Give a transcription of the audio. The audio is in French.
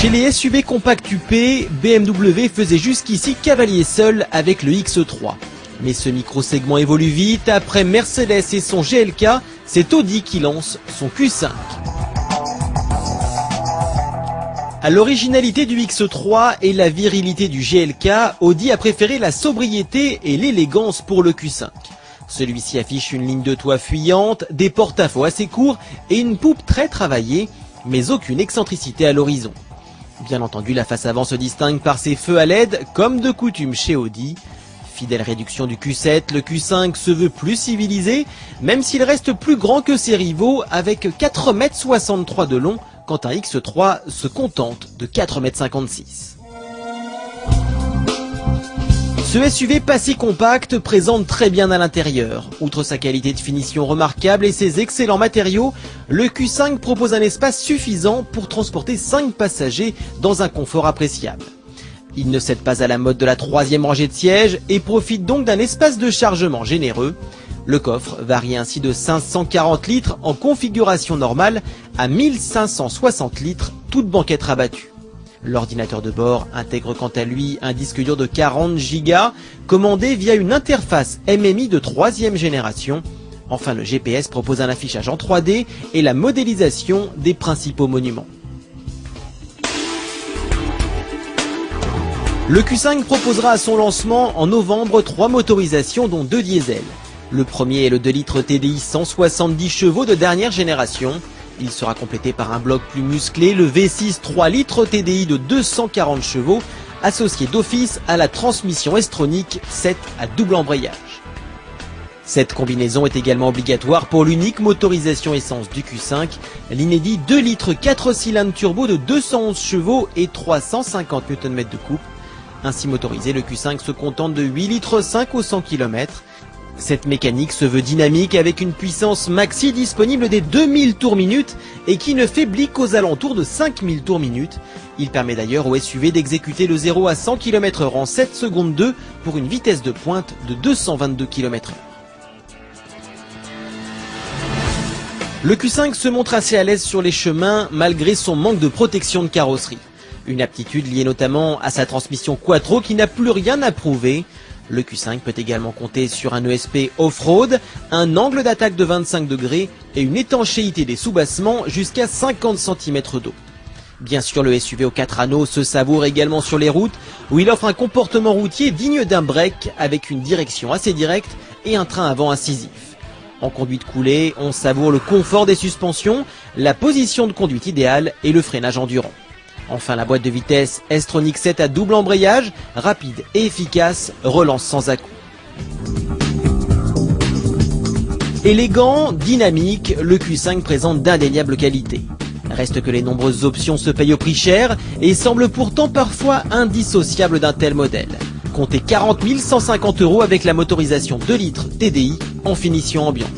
Chez les SUV compact UP, BMW faisait jusqu'ici cavalier seul avec le X3. Mais ce micro-segment évolue vite. Après Mercedes et son GLK, c'est Audi qui lance son Q5. À l'originalité du X3 et la virilité du GLK, Audi a préféré la sobriété et l'élégance pour le Q5. Celui-ci affiche une ligne de toit fuyante, des porte-à-faux assez courts et une poupe très travaillée, mais aucune excentricité à l'horizon. Bien entendu, la face avant se distingue par ses feux à LED, comme de coutume chez Audi. Fidèle réduction du Q7, le Q5 se veut plus civilisé, même s'il reste plus grand que ses rivaux, avec 4,63 m de long, quand un X3 se contente de 4,56 m. Ce SUV pas si compact présente très bien à l'intérieur. Outre sa qualité de finition remarquable et ses excellents matériaux, le Q5 propose un espace suffisant pour transporter 5 passagers dans un confort appréciable. Il ne cède pas à la mode de la troisième rangée de sièges et profite donc d'un espace de chargement généreux. Le coffre varie ainsi de 540 litres en configuration normale à 1560 litres, toute banquette rabattue. L'ordinateur de bord intègre quant à lui un disque dur de 40 Go, commandé via une interface MMI de 3e génération. Enfin, le GPS propose un affichage en 3D et la modélisation des principaux monuments. Le Q5 proposera à son lancement en novembre 3 motorisations dont 2 diesels. Le premier est le 2 litres TDI 170 chevaux de dernière génération. Il sera complété par un bloc plus musclé, le V6 3 litres TDI de 240 chevaux, associé d'office à la transmission S-Tronic 7 à double embrayage. Cette combinaison est également obligatoire pour l'unique motorisation essence du Q5, l'inédit 2 litres 4 cylindres turbo de 211 chevaux et 350 Nm de coupe. Ainsi motorisé, le Q5 se contente de 8 litres 5 au 100 km. Cette mécanique se veut dynamique avec une puissance maxi disponible des 2000 tours minute et qui ne faiblit qu'aux alentours de 5000 tours minute. Il permet d'ailleurs au SUV d'exécuter le 0 à 100 km/h en 7 secondes 2 pour une vitesse de pointe de 222 km/h. Le Q5 se montre assez à l'aise sur les chemins malgré son manque de protection de carrosserie. Une aptitude liée notamment à sa transmission Quattro qui n'a plus rien à prouver. Le Q5 peut également compter sur un ESP off-road, un angle d'attaque de 25 degrés et une étanchéité des soubassements jusqu'à 50 cm d'eau. Bien sûr, le SUV aux 4 anneaux se savoure également sur les routes où il offre un comportement routier digne d'un break avec une direction assez directe et un train avant incisif. En conduite coulée, on savoure le confort des suspensions, la position de conduite idéale et le freinage endurant. Enfin, la boîte de vitesse S-Tronic 7 à double embrayage, rapide et efficace, relance sans à-coups. Élégant, dynamique, le Q5 présente d'indéniables qualités. Reste que les nombreuses options se payent au prix cher et semblent pourtant parfois indissociables d'un tel modèle. Comptez 40 150 € avec la motorisation 2 litres TDI en finition ambiante.